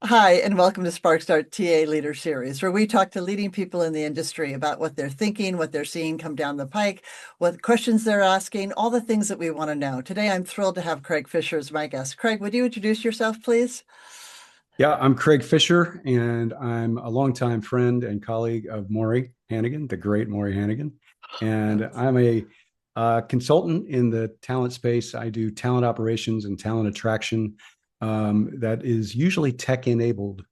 Hi, and welcome to SparcStart TA Leader Series, where we talk to leading people in the industry about what they're thinking, what they're seeing come down the pike, what questions they're asking, all the things that we want to know. Today, I'm thrilled to have Craig Fisher as my guest. Craig, would you introduce yourself, please? Yeah, I'm Craig Fisher, and I'm a longtime friend and colleague of Maury Hannigan, the great Maury Hannigan. And Yes. I'm a consultant in the talent space. I do talent operations and talent attraction that is usually tech enabled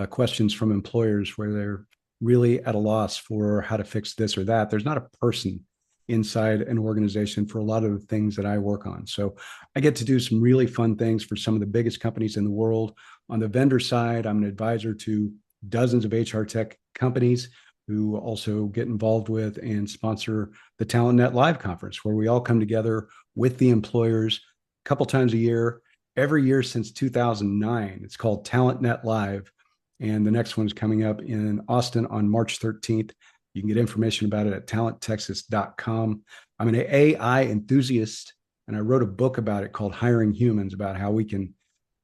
questions from employers where they're really at a loss for how to fix this or that. There's not a person inside an organization for a lot of the things that I work on. So I get to do some really fun things for some of the biggest companies in the world. On the vendor side, I'm an advisor to dozens of HR tech companies who also get involved with and sponsor the TalentNet Live conference, where we all come together with the employers a couple times a year, every year since 2009. It's called TalentNet Live. And the next one is coming up in Austin on March 13th. You can get information about it at talenttexas.com. I'm an AI enthusiast, and I wrote a book about it called Hiring Humans, about how we can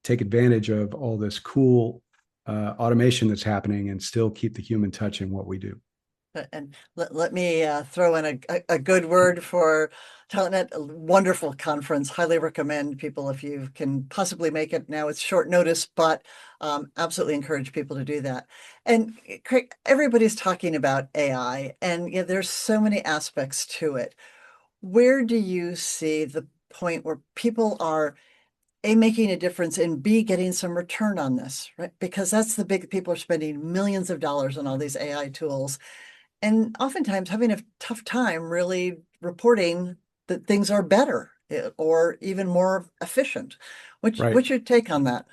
take advantage of all this cool automation that's happening and still keep the human touch in what we do. And let me throw in a good word for TalentNet, a wonderful conference. Highly recommend people if you can possibly make it. Now it's short notice, but absolutely encourage people to do that. And Craig, everybody's talking about AI, and there's so many aspects to it. Where do you see the point where people are A, making a difference, and B, getting some return on this, right? Because that's the big, people are spending millions of dollars on all these AI tools and oftentimes having a tough time really reporting that things are better or even more efficient. Right. What's your take on that?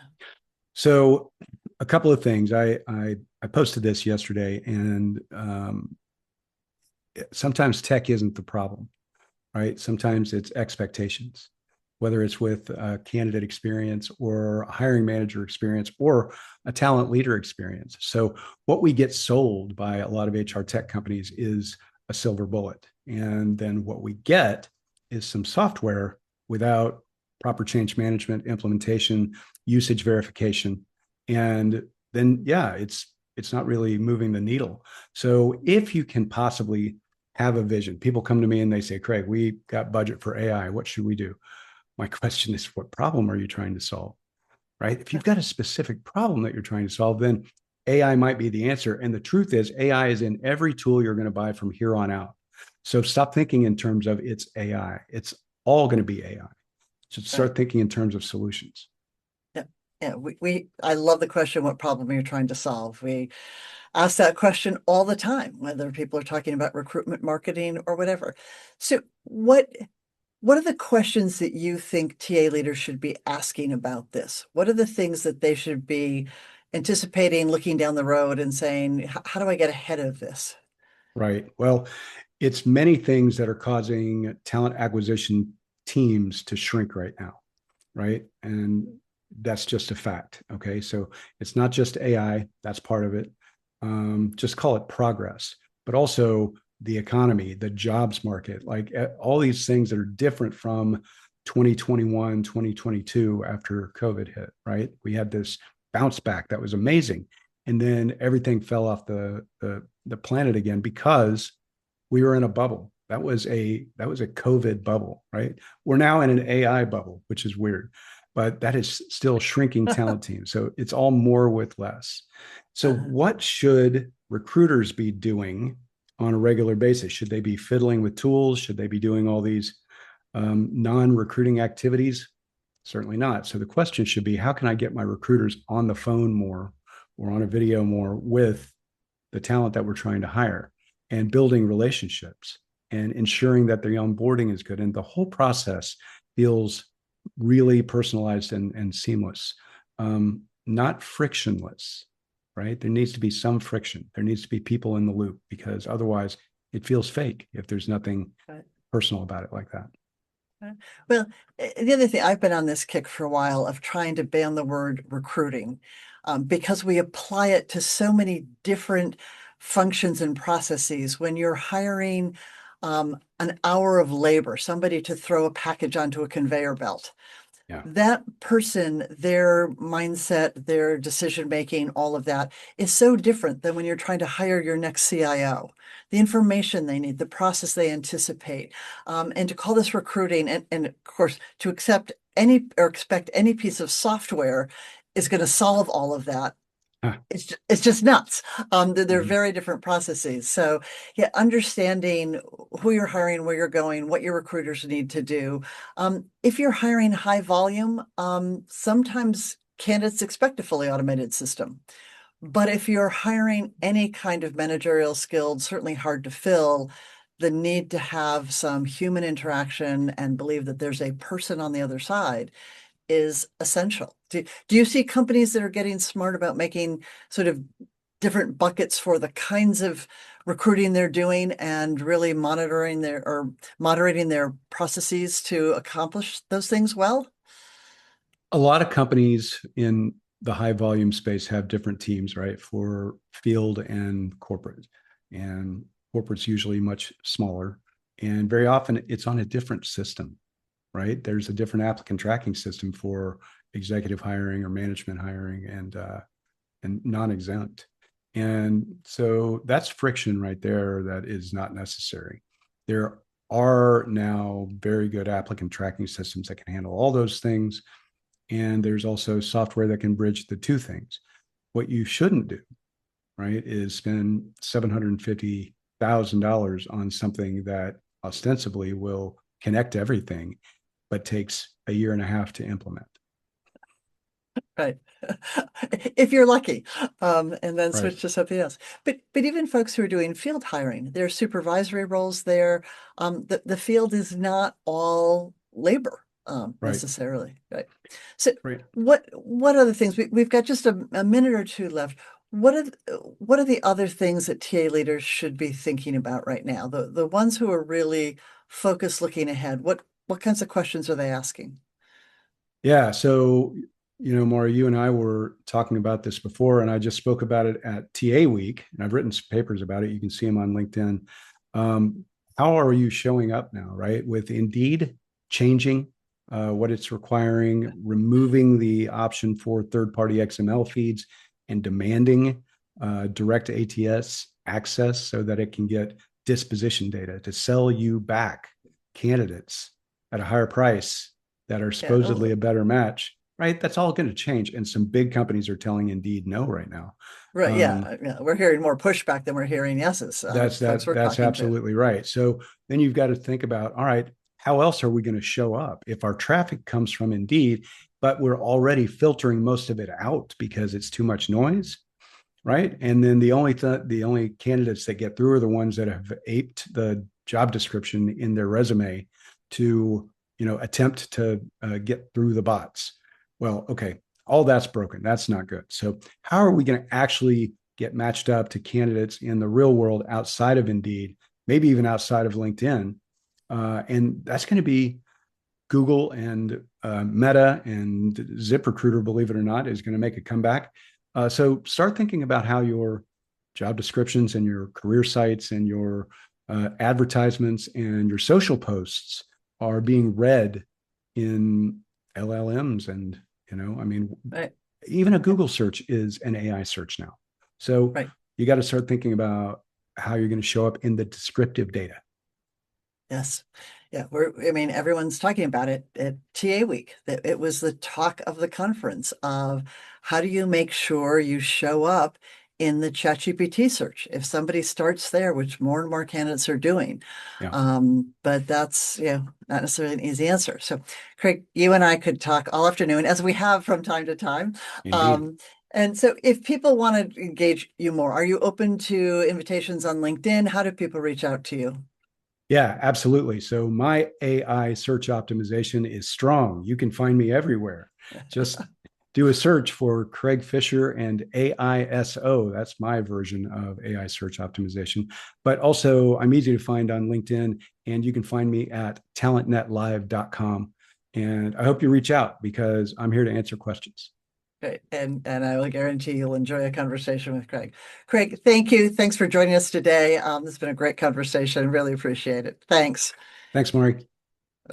So, a couple of things. I posted this yesterday, and sometimes tech isn't the problem, right? Sometimes it's expectations, whether it's with a candidate experience or a hiring manager experience or a talent leader experience. So, what we get sold by a lot of HR tech companies is a silver bullet. And then what we get is some software without proper change management, implementation, usage verification. And then, yeah, it's not really moving the needle. So if you can possibly have a vision, people come to me and they say, Craig, we got budget for AI. What should we do? My question is, what problem are you trying to solve? Right? If you've got a specific problem that you're trying to solve, then AI might be the answer. And the truth is, AI is in every tool you're going to buy from here on out. So stop thinking in terms of it's AI. It's all going to be AI. So Right. start thinking in terms of solutions. Yeah. Yeah. I love the question, what problem you're trying to solve. We ask that question all the time, whether people are talking about recruitment marketing or whatever. So what are the questions that you think TA leaders should be asking about this? What are the things that they should be anticipating, looking down the road and saying, how do I get ahead of this? Right. Well, it's many things that are causing talent acquisition teams to shrink right now. Right. And that's just a fact. Okay. So it's not just AI, that's part of it. Just call it progress, but also the economy, the jobs market, like all these things that are different from 2021, 2022 after COVID hit, right? We had this bounce back that was amazing. And then everything fell off the planet again because we were in a bubble. That was a COVID bubble, right? We're now in an AI bubble, which is weird, but that is still shrinking talent teams. So it's all more with less. So Uh, what should recruiters be doing on a regular basis? Should they be fiddling with tools? Should they be doing all these non-recruiting activities? Certainly not. So the question should be, how can I get my recruiters on the phone more or on a video more with the talent that we're trying to hire and building relationships and ensuring that the onboarding is good. And the whole process feels really personalized and seamless, not frictionless, right? There needs to be some friction. There needs to be people in the loop because otherwise it feels fake if there's nothing right. personal about it like that. Well, the other thing, I've been on this kick for a while of trying to ban the word recruiting because we apply it to so many different functions and processes. When you're hiring an hour of labor, somebody to throw a package onto a conveyor belt, Yeah. that person, their mindset, their decision making, all of that is so different than when you're trying to hire your next CIO. The information they need, the process they anticipate, and to call this recruiting, and of course, to accept any or expect any piece of software is going to solve all of that. Ah, It's just nuts. They're mhm. very different processes. So yeah, understanding who you're hiring, where you're going, what your recruiters need to do. If you're hiring high volume, sometimes candidates expect a fully automated system. But if you're hiring any kind of managerial skilled, certainly hard to fill, the need to have some human interaction and believe that there's a person on the other side is essential. Do you see companies that are getting smart about making sort of different buckets for the kinds of recruiting they're doing and really monitoring their or moderating their processes to accomplish those things well? A lot of companies in the high volume space have different teams, right? For field and corporate. And corporate's usually much smaller. And very often it's on a different system, right? There's a different applicant tracking system for executive hiring or management hiring and non-exempt. And so that's friction right there that is not necessary. There are now very good applicant tracking systems that can handle all those things. And there's also software that can bridge the two things. What you shouldn't do, right, is spend $750,000 on something that ostensibly will connect everything, but takes a year and a half to implement. Right. If you're lucky, and then Right. switch to something else. But even folks who are doing field hiring, there are supervisory roles there. The field is not all labor Right. necessarily. Right. So Right. what other things? We've got just a minute or two left. What are the other things that TA leaders should be thinking about right now? The ones who are really focused looking ahead. What kinds of questions are they asking? Yeah. So, Maury, you and I were talking about this before, and I just spoke about it at TA Week, and I've written some papers about it. You can see them on LinkedIn. How are you showing up now, right? With Indeed changing what it's requiring, removing the option for third-party XML feeds, and demanding direct ATS access so that it can get disposition data to sell you back candidates at a higher price that are Yeah. supposedly a better match, right? That's all going to change. And some big companies are telling Indeed no right now. Right. Um, Yeah. We're hearing more pushback than we're hearing yeses out of that's folks we're that's talking to. absolutely right. So then you've got to think about, all right, how else are we going to show up if our traffic comes from Indeed, but we're already filtering most of it out because it's too much noise, right? And then the only candidates that get through are the ones that have aped the job description in their resume to attempt to get through the bots. Well, okay, all that's broken. That's not good. So how are we going to actually get matched up to candidates in the real world outside of Indeed, maybe even outside of LinkedIn? And that's going to be Google and Meta and ZipRecruiter, believe it or not, is going to make a comeback. So start thinking about how your job descriptions and your career sites and your advertisements and your social posts are being read in LLMs. And, Right. even a Google search is an AI search now. So Right. you got to start thinking about how you're going to show up in the descriptive data. Yes. Yeah. Everyone's talking about it at TA Week. That it was the talk of the conference of how do you make sure you show up in the ChatGPT search if somebody starts there, which more and more candidates are doing. Yeah, But that's not necessarily an easy answer. So, Craig, you and I could talk all afternoon, as we have from time to time. indeed. And so if people want to engage you more, are you open to invitations on LinkedIn? How do people reach out to you? Yeah, absolutely. So my AI search optimization is strong. You can find me everywhere. Just do a search for Craig Fisher and AISO. That's my version of AI search optimization. But also, I'm easy to find on LinkedIn, and you can find me at talentnetlive.com. And I hope you reach out because I'm here to answer questions. Great. And I will guarantee you'll enjoy a conversation with Craig. Craig, thank you. Thanks for joining us today. This has been a great conversation. Really appreciate it. Thanks. Thanks, Maury.